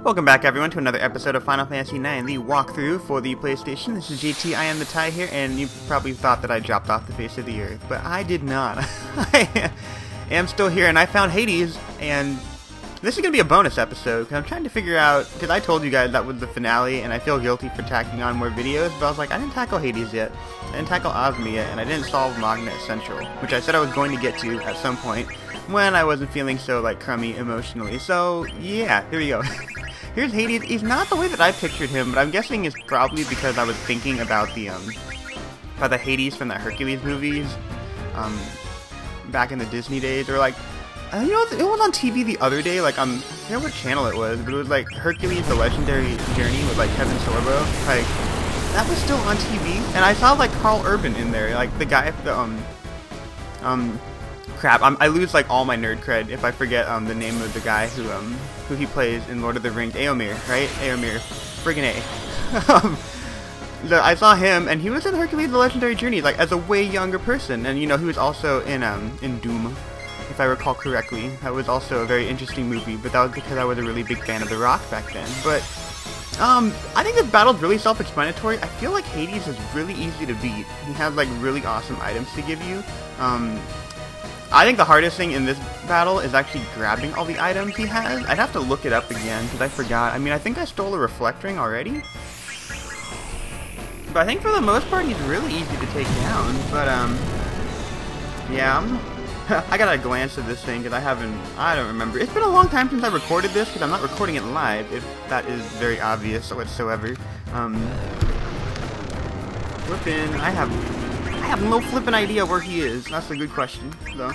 Welcome back everyone to another episode of Final Fantasy IX, the walkthrough for the PlayStation. This is JT, iamthetie here, and you probably thought that I dropped off the face of the earth, but I did not. I am still here, and I found Hades, and this is going to be a bonus episode, because I'm trying to figure out, because I told you guys that was the finale, and I feel guilty for tacking on more videos, but I was like, I didn't tackle Hades yet, I didn't tackle Ozma yet, and I didn't solve Mognet Central, which I said I was going to get to at some point, when I wasn't feeling so, like, crummy emotionally. So, yeah, here we go. Here's Hades. He's not the way that I pictured him, but I'm guessing it's probably because I was thinking about the Hades from the Hercules movies, back in the Disney days, or like, you know, it was on TV the other day, like, I forget what channel it was, but it was like Hercules: The Legendary Journey with like Kevin Sorbo, like, that was still on TV, and I saw like Carl Urban in there, like the guy, crap, I lose like all my nerd cred if I forget the name of the guy who he plays in Lord of the Rings. Éomer, right? Éomer, friggin' A. I saw him, and he was in Hercules: The Legendary Journey, like as a way younger person, and you know he was also in Doom, if I recall correctly. That was also a very interesting movie, but that was because I was a really big fan of The Rock back then. But I think this battle's really self-explanatory. I feel like Hades is really easy to beat. He has like really awesome items to give you. I think the hardest thing in this battle is actually grabbing all the items he has. I'd have to look it up again, because I forgot. I mean, I think I stole a Reflect Ring already. But I think for the most part, he's really easy to take down. But, yeah, I gotta glance at this thing, because I don't remember. It's been a long time since I recorded this, because I'm not recording it live, if that is very obvious whatsoever. Flippin', I have no flippin' idea where he is. That's a good question, though.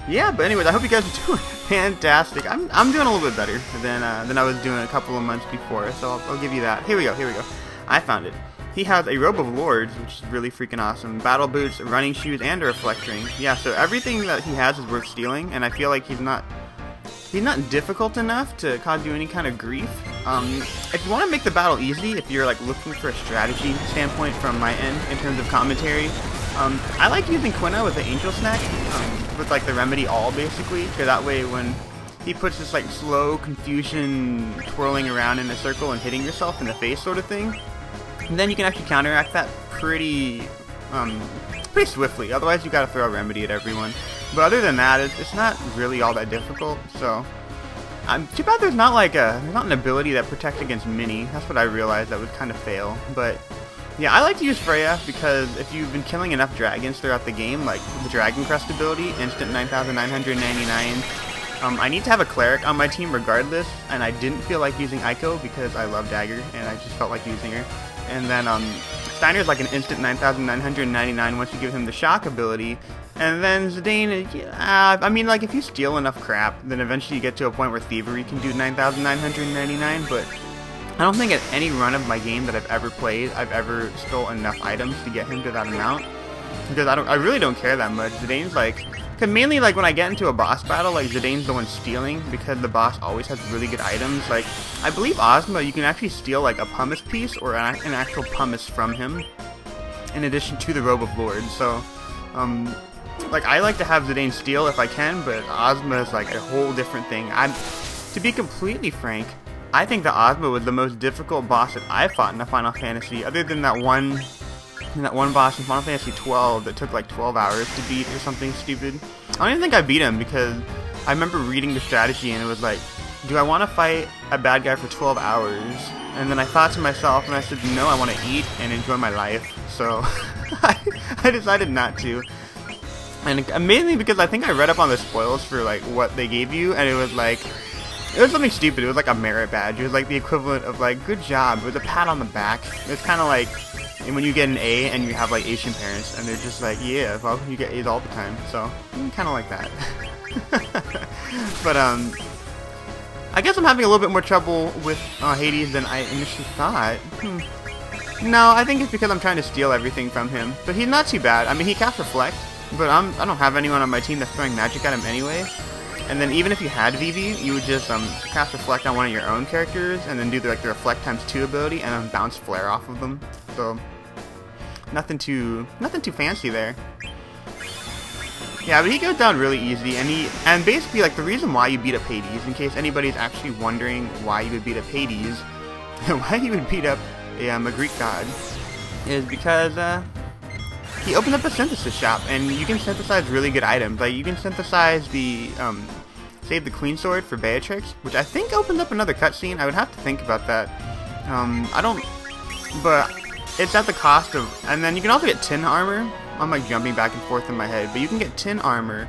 Yeah, but anyways, I hope you guys are doing fantastic. I'm doing a little bit better than I was doing a couple of months before, so I'll give you that. Here we go. I found it. He has a Robe of Lords, which is really freaking awesome. Battle boots, running shoes, and a Reflect Ring. Yeah, so everything that he has is worth stealing, and I feel like he's not difficult enough to cause you any kind of grief. If you want to make the battle easy, if you're like looking for a strategy standpoint from my end in terms of commentary, I like using Quina with the Angel Snack, with like the Remedy All basically, because that way when he puts this like slow confusion twirling around in a circle and hitting yourself in the face sort of thing, then you can actually counteract that pretty swiftly. Otherwise you gotta throw a Remedy at everyone. But other than that, it's not really all that difficult, so too bad there's not an ability that protects against Mini. That's what I realized that would kind of fail. But yeah, I like to use Freya because if you've been killing enough dragons throughout the game, like the Dragon Crest ability, instant 9,999, I need to have a cleric on my team regardless, and I didn't feel like using Aiko because I love Dagger, and I just felt like using her. And then Steiner's like an instant 9,999 once you give him the shock ability. And then Zidane, I mean, like, if you steal enough crap, then eventually you get to a point where Thievery can do 9,999, but I don't think at any run of my game that I've ever played, I've ever stole enough items to get him to that amount. Because I really don't care that much. Zidane's like, because mainly like when I get into a boss battle, like Zidane's the one stealing, because the boss always has really good items. Like, I believe Ozma, you can actually steal like a pumice piece or an actual pumice from him, in addition to the Robe of Lords. So, like, I like to have Zidane steal if I can, but Ozma is like a whole different thing. To be completely frank, I think that Ozma was the most difficult boss that I fought in a Final Fantasy, other than that one boss in Final Fantasy 12 that took like 12 hours to beat or something stupid. I don't even think I beat him because I remember reading the strategy and it was like, do I want to fight a bad guy for 12 hours? And then I thought to myself and I said, no, I want to eat and enjoy my life. So I decided not to. And mainly because I think I read up on the spoils for like what they gave you, and it was something stupid. It was like a merit badge. It was like the equivalent of like, good job. It was a pat on the back. It's kind of like when you get an A and you have like Asian parents and they're just like, yeah, well, you get A's all the time. So kind of like that. But I guess I'm having a little bit more trouble with Hades than I initially thought. No, I think it's because I'm trying to steal everything from him. But he's not too bad. I mean, he casts Reflect, but I don't have anyone on my team that's throwing magic at him anyway. And then even if you had Vivi, you would just cast Reflect on one of your own characters, and then do the Reflect ×2 ability, and then bounce Flare off of them. So nothing too fancy there. Yeah, but he goes down really easy, and basically, like, the reason why you beat up Hades, in case anybody's actually wondering why you would beat up Hades, why you would beat up a Greek god, is because he opened up a synthesis shop, and you can synthesize really good items. Like, you can synthesize the Save the Queen Sword for Beatrix, which I think opens up another cutscene. I would have to think about that. I don't, but it's at the cost of, and then you can also get tin armor. I'm like jumping back and forth in my head, but you can get tin armor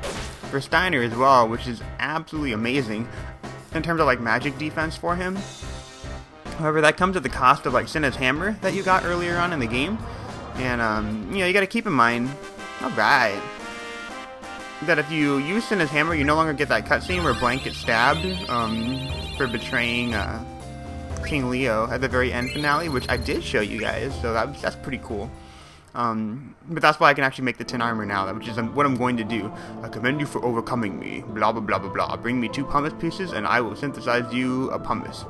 for Steiner as well, which is absolutely amazing in terms of like magic defense for him. However, that comes at the cost of like Senna's hammer that you got earlier on in the game, and you know, you got to keep in mind, alright, that if you use Senna's hammer, you no longer get that cutscene where Blank gets stabbed for betraying King Leo at the very end finale, which I did show you guys, so that's pretty cool. But that's why I can actually make the tin armor now, which is what I'm going to do. I commend you for overcoming me, blah blah blah blah blah. Bring me 2 pumice pieces and I will synthesize you a pumice.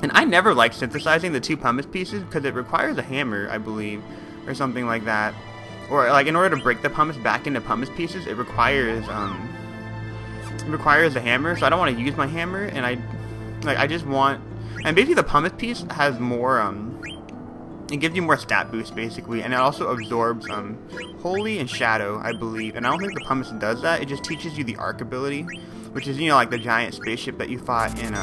And I never liked synthesizing the 2 pumice pieces because it requires a hammer, I believe, or something like that. Or like in order to break the pumice back into pumice pieces, it requires a hammer. So I don't want to use my hammer, and I just want, and basically the pumice piece has more it gives you more stat boost, basically, and it also absorbs Holy and Shadow, I believe. And I don't think the pumice does that. It just teaches you the arc ability, which is, you know, like the giant spaceship that you fought in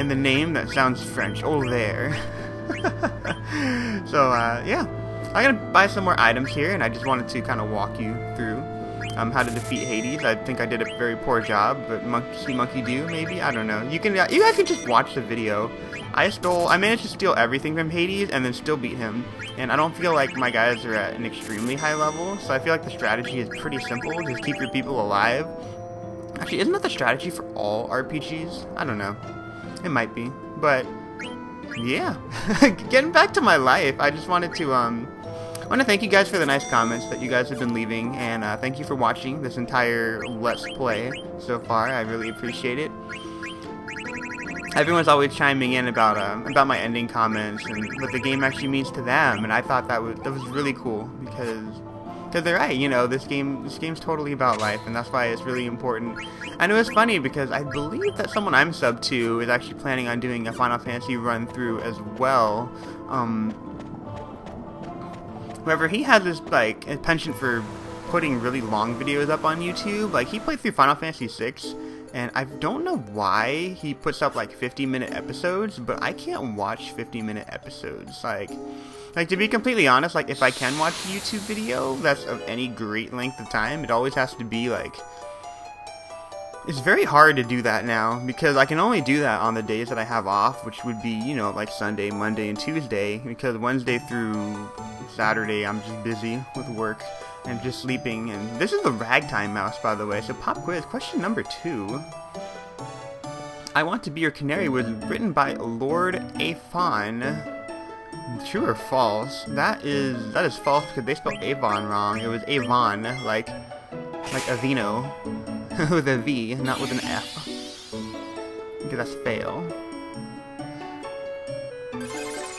the name that sounds French. Oh, there. So yeah, I'm gonna buy some more items here, and I just wanted to kind of walk you through how to defeat Hades. I think I did a very poor job, but monkey do, maybe, I don't know. You guys can just watch the video. I managed to steal everything from Hades and then still beat him, and I don't feel like my guys are at an extremely high level, so I feel like the strategy is pretty simple. Just keep your people alive. Actually, isn't that the strategy for all RPGs? I don't know. It might be, but yeah. Getting back to my life, I just wanted to thank you guys for the nice comments that you guys have been leaving, and thank you for watching this entire Let's Play so far. I really appreciate it. Everyone's always chiming in about my ending comments and what the game actually means to them, and I thought that was really cool because they're right. You know, this game's totally about life, and that's why it's really important. And it was funny because I believe that someone I'm subbed to is actually planning on doing a Final Fantasy run through as well. However, he has this like a penchant for putting really long videos up on YouTube. Like, he played through Final Fantasy VI. And I don't know why he puts up like 50-minute episodes, but I can't watch 50-minute episodes. Like to be completely honest, like if I can watch a YouTube video that's of any great length of time, it always has to be like, it's very hard to do that now because I can only do that on the days that I have off, which would be, you know, like Sunday, Monday, and Tuesday, because Wednesday through Saturday I'm just busy with work and just sleeping. And this is the Ragtime Mouse, by the way. So pop quiz, question number 2. I Want to Be Your Canary was written by Lord Afon. True or false? That is false because they spelled Avon wrong. It was Avon, like Avino, with a V, not with an F. Okay, that's fail.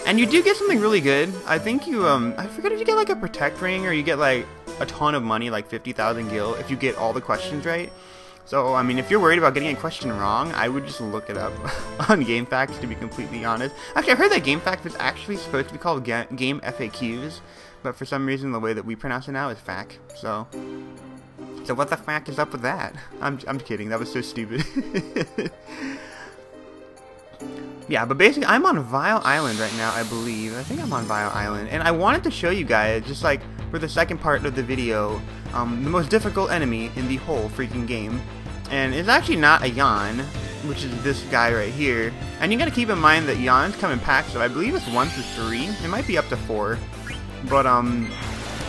And you do get something really good. I think you, I forget if you get like a protect ring or you get like a ton of money, like 50,000 gil, if you get all the questions right. So, I mean, if you're worried about getting a question wrong, I would just look it up on GameFAQs, to be completely honest. Actually, I heard that GameFAQs was actually supposed to be called Game FAQs, but for some reason, the way that we pronounce it now is FAQ. So what the FAQ is up with that? I'm kidding. That was so stupid. Yeah, but basically, I'm on Vile Island right now, I believe. I think I'm on Vile Island. And I wanted to show you guys, just like for the second part of the video, the most difficult enemy in the whole freaking game. And it's actually not a Yawn, which is this guy right here. And you gotta keep in mind that Yawns come in packs, so I believe it's 1 through 3. It might be up to 4. But,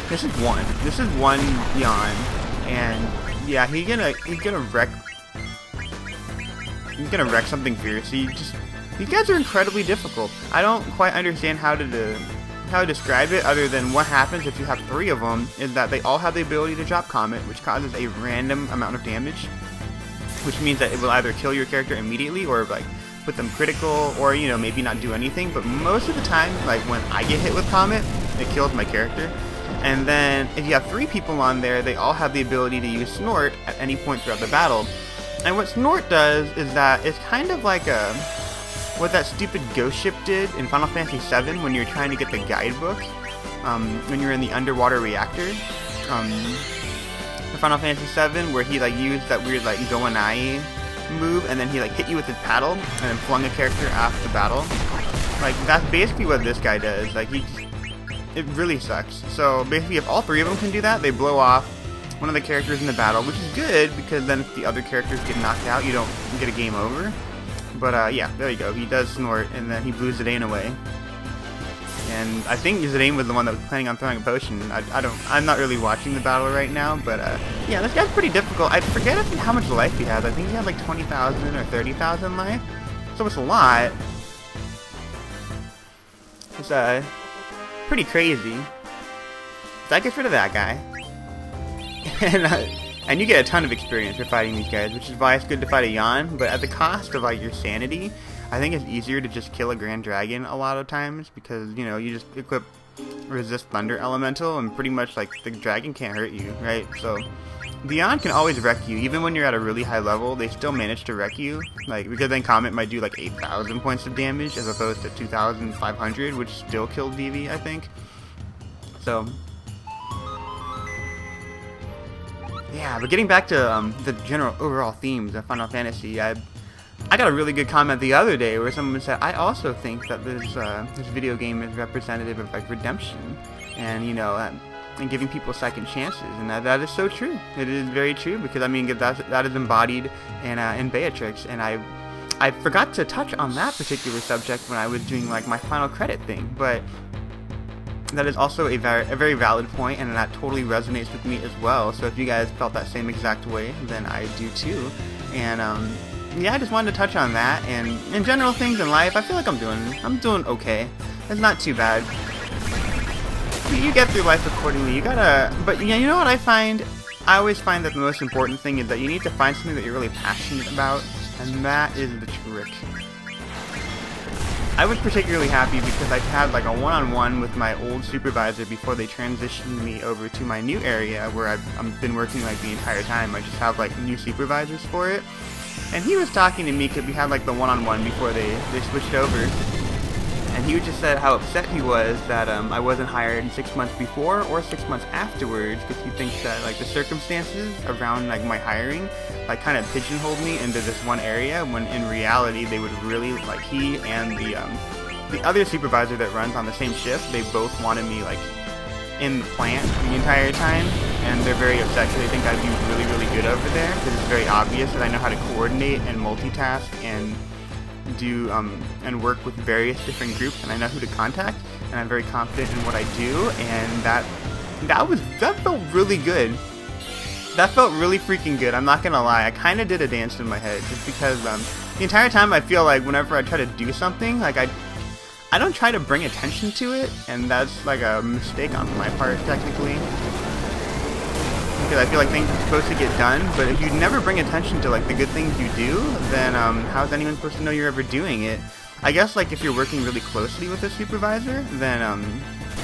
this is 1. This is 1 Yawn. And, yeah, he's gonna wreck something fierce. These guys are incredibly difficult. I don't quite understand how to describe it other than what happens if you have 3 of them is that they all have the ability to drop Comet, which causes a random amount of damage, which means that it will either kill your character immediately or like put them critical or, you know, maybe not do anything. But most of the time, like when I get hit with Comet, it kills my character. And then if you have 3 people on there, they all have the ability to use Snort at any point throughout the battle. And what Snort does is that it's kind of like what that stupid ghost ship did in Final Fantasy VII when you're trying to get the guidebook, when you're in the underwater reactor. For Final Fantasy VII, where he like used that weird like Goenai move, and then he like hit you with his paddle, and then flung a character after the battle. Like that's basically what this guy does. Like it really sucks. So basically, if all 3 of them can do that, they blow off one of the characters in the battle, which is good because then if the other characters get knocked out, you don't get a game over. But yeah, there you go. He does Snort, and then he blew Zidane away. And I think Zidane was the one that was planning on throwing a potion. I'm not really watching the battle right now, but yeah, this guy's pretty difficult. I forget how much life he has. I think he has like 20,000 or 30,000 life, so it's a lot. It's pretty crazy. So that gets rid of that guy, and you get a ton of experience for fighting these guys, which is why it's good to fight a Yawn. But at the cost of like your sanity, I think it's easier to just kill a Grand Dragon a lot of times because, you know, you just equip Resist Thunder Elemental and pretty much, like, the dragon can't hurt you, right? So, the Yawn can always wreck you. Even when you're at a really high level, they still manage to wreck you. Like, because then Comet might do, like, 8,000 points of damage as opposed to 2,500, which still killed Vivi, I think. So, yeah, but getting back to the general overall themes of Final Fantasy, I got a really good comment the other day where someone said, I also think that this video game is representative of like redemption and, you know, and giving people second chances, and that is so true. It is very true because I mean that is embodied in Beatrix, and I forgot to touch on that particular subject when I was doing like my final credit thing, but that is also a very valid point, and that totally resonates with me as well. So if you guys felt that same exact way, then I do too. And yeah, I just wanted to touch on that, and in general things in life, I feel like I'm doing okay. It's not too bad. You get through life accordingly. You gotta, but yeah, you know what I find? I always find that the most important thing is that you need to find something that you're really passionate about, and that is the trick. I was particularly happy because I had like a one-on-one with my old supervisor before they transitioned me over to my new area where I've been working like the entire time. I just have like new supervisors for it. And he was talking to me because we had like the one-on-one before they switched over. And he just said how upset he was that I wasn't hired 6 months before or 6 months afterwards, because he thinks that like the circumstances around like my hiring like kind of pigeonholed me into this one area, when in reality they would really, like, he and the other supervisor that runs on the same shift, they both wanted me like in the plant the entire time, and they're very upset because they think I'd be really good over there, because it's very obvious that I know how to coordinate and multitask and do and work with various different groups, and I know who to contact, and I'm very confident in what I do, and that felt really good. That felt really freaking good. I'm not gonna lie, I kind of did a dance in my head just because the entire time I feel like whenever I try to do something, like I don't try to bring attention to it, and that's like a mistake on my part technically, because I feel like things are supposed to get done, but if you never bring attention to like the good things you do, then how's anyone supposed to know you're ever doing it? I guess like if you're working really closely with a supervisor, then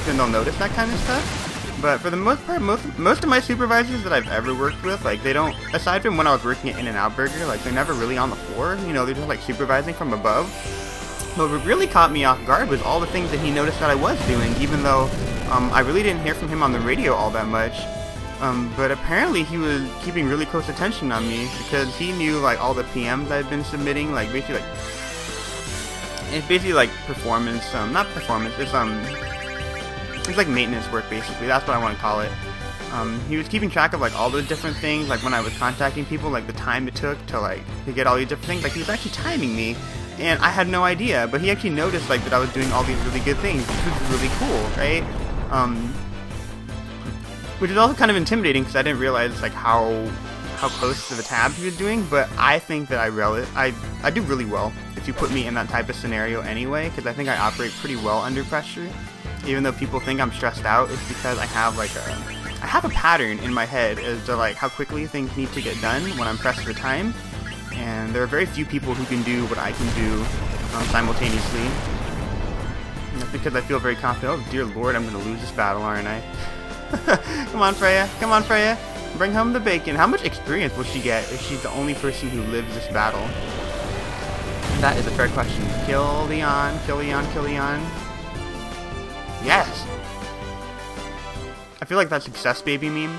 they'll notice that kind of stuff. But for the most part, most of my supervisors that I've ever worked with, like, they don't, aside from when I was working at In-N-Out Burger, like, they're never really on the floor, you know, they're just like supervising from above. But what really caught me off guard was all the things that he noticed that I was doing, even though I really didn't hear from him on the radio all that much. But apparently he was keeping really close attention on me, because he knew like all the PMs I'd been submitting, like basically like performance, not performance, it's like maintenance work basically, that's what I want to call it. He was keeping track of like all those different things, like when I was contacting people, like the time it took to get all these different things, like he was actually timing me, and I had no idea, but he actually noticed like that I was doing all these really good things, which was really cool, right? Which is also kind of intimidating because I didn't realize like how close to the tab he was doing, but I think that I do really well if you put me in that type of scenario anyway, because I think I operate pretty well under pressure. Even though people think I'm stressed out, it's because I have a pattern in my head as to like how quickly things need to get done when I'm pressed for time, and there are very few people who can do what I can do simultaneously. And that's because I feel very confident. Oh dear lord, I'm going to lose this battle, aren't I? Come on, Freya. Come on, Freya. Bring home the bacon. How much experience will she get if she's the only person who lives this battle? That is a fair question. Kill Leon. Kill Leon. Kill Leon. Yes. I feel like that success baby meme.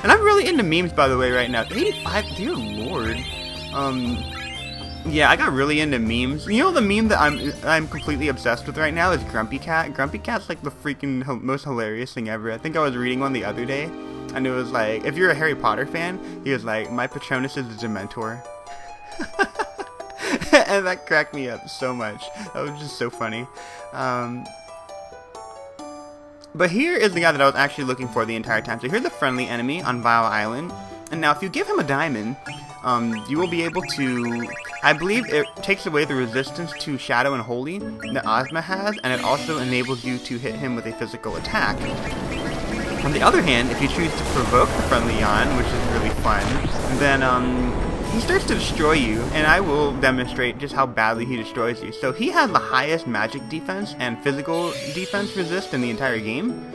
And I'm really into memes, by the way, right now. 85, dear lord. Yeah, I got really into memes. You know the meme that I'm completely obsessed with right now is Grumpy Cat. Grumpy Cat's like the freaking most hilarious thing ever. I think I was reading one the other day, and it was like, if you're a Harry Potter fan, he was like, my Patronus is a Dementor. And that cracked me up so much. That was just so funny. But here is the guy that I was actually looking for the entire time. So here's the friendly enemy on Vile Island. And now if you give him a diamond, you will be able to... I believe it takes away the resistance to Shadow and Holy that Ozma has, and it also enables you to hit him with a physical attack. On the other hand, if you choose to provoke the friendly Yon, which is really fun, then he starts to destroy you, and I will demonstrate just how badly he destroys you. So he has the highest magic defense and physical defense resist in the entire game.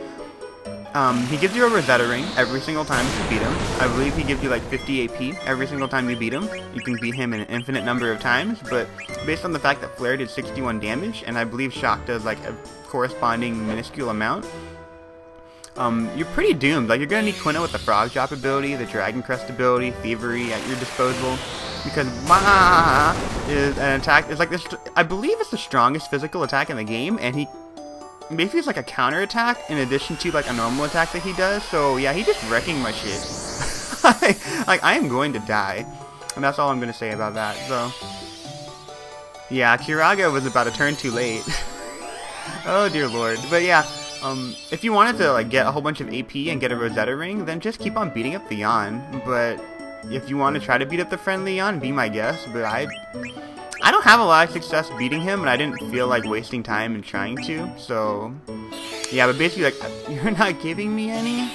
He gives you a Rosetta Ring every single time you beat him. I believe he gives you like 50 AP every single time you beat him. You can beat him an infinite number of times, but based on the fact that Flare did 61 damage, and I believe Shock does like a corresponding minuscule amount, you're pretty doomed. Like, you're gonna need Quina with the Frog Drop ability, the Dragon Crest ability, Thievery at your disposal, because Maha is an attack. It's like this. I believe it's the strongest physical attack in the game, and he basically it's like a counter attack in addition to like a normal attack that he does. So yeah, he's just wrecking my shit. Like, I am going to die, and that's all I'm gonna say about that. So yeah, Kiraga was about a turn too late. Oh dear lord. But yeah. If you wanted to like get a whole bunch of AP and get a Rosetta Ring, then just keep on beating up the Yon. But if you want to try to beat up the friendly Yon, be my guest. But I don't have a lot of success beating him, and I didn't feel like wasting time in trying to. So yeah, but basically, like, you're not giving me any.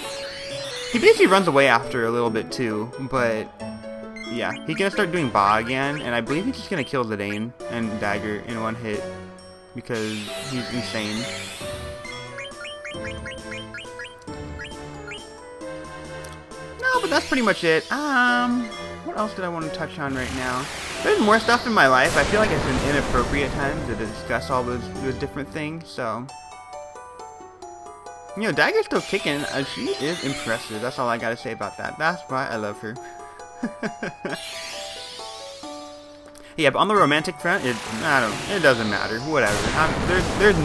He basically runs away after a little bit too. But yeah, he's gonna start doing Ba again, and I believe he's just gonna kill Zidane and Dagger in one hit because he's insane. No, but that's pretty much it. What else did I want to touch on right now? There's more stuff in my life. I feel like it's an inappropriate time to discuss all those different things, so... You know, Dagger's still kicking. She is impressive. That's all I gotta say about that. That's why I love her. Yeah, but on the romantic front, it doesn't matter. Whatever. There's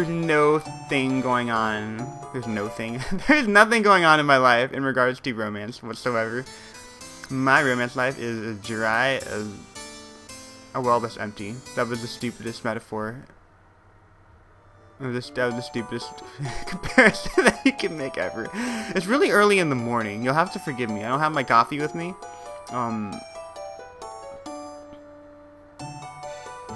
no thing going on. There's no thing. There's nothing going on in my life in regards to romance whatsoever. My romance life is as dry as a well that's empty. That was the stupidest metaphor. That was the stupidest comparison that you can make ever. It's really early in the morning. You'll have to forgive me. I don't have my coffee with me.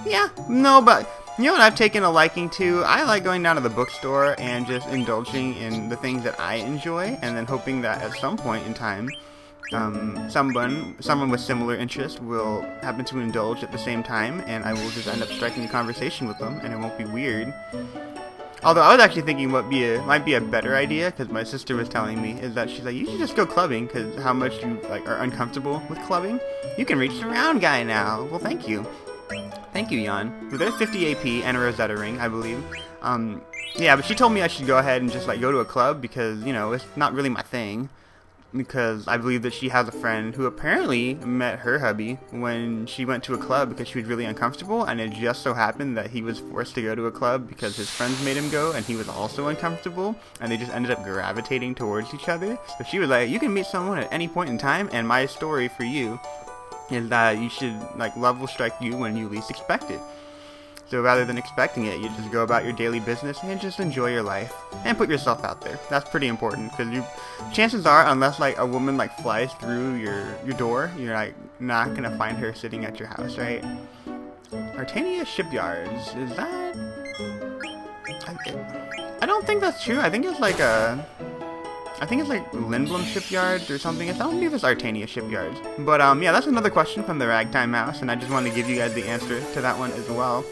Yeah, no, but you know what I've taken a liking to? I like going down to the bookstore and just indulging in the things that I enjoy, and then hoping that at some point in time, someone with similar interests will happen to indulge at the same time, and I will just end up striking a conversation with them, and it won't be weird. Although I was actually thinking what might be a better idea, because my sister was telling me, is that she's like, you should just go clubbing, because how much you like are uncomfortable with clubbing. You can reach the round guy now. Well, thank you. Thank you, Jan. Well, there's 50 AP and a Rosetta Ring, I believe. Yeah, but she told me I should go ahead and just like go to a club because, you know, it's not really my thing. Because I believe that she has a friend who apparently met her hubby when she went to a club because she was really uncomfortable, and it just so happened that he was forced to go to a club because his friends made him go and he was also uncomfortable, and they just ended up gravitating towards each other. So she was like, you can meet someone at any point in time, and my story for you is that you should, like, love will strike you when you least expect it. So rather than expecting it, you just go about your daily business and just enjoy your life and put yourself out there. That's pretty important because chances are, unless like a woman like flies through your door, you're like not gonna find her sitting at your house, right? Artania Shipyards, is that? I don't think that's true. I think it's like Lindblom Shipyards or something. I don't believe it's Artania Shipyards. But yeah, that's another question from the Ragtime Mouse, and I just wanted to give you guys the answer to that one as well.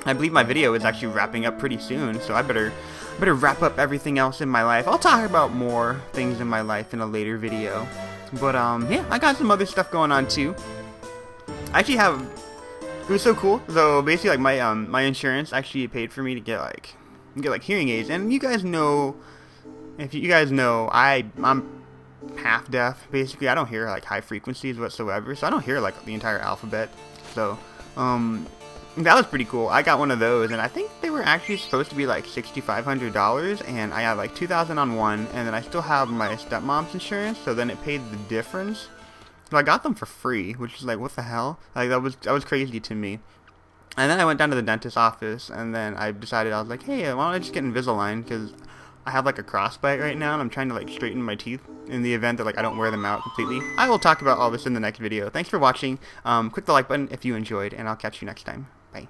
I believe my video is actually wrapping up pretty soon, so I better wrap up everything else in my life. I'll talk about more things in my life in a later video. But yeah, I got some other stuff going on too. I actually have, it was so cool. So basically, like my insurance actually paid for me to get like hearing aids. And you guys know, if you guys know, I'm half deaf. Basically, I don't hear like high frequencies whatsoever. So I don't hear like the entire alphabet. So that was pretty cool. I got one of those, and I think they were actually supposed to be like $6,500, and I had like $2,000 on one, and then I still have my stepmom's insurance, so then it paid the difference. So I got them for free, which is like, what the hell? Like that was crazy to me. And then I went down to the dentist's office, and then I decided, I was like, hey, why don't I just get Invisalign, because I have like a crossbite right now, and I'm trying to like straighten my teeth in the event that like I don't wear them out completely. I will talk about all this in the next video. Thanks for watching. Click the like button if you enjoyed, and I'll catch you next time. Bye.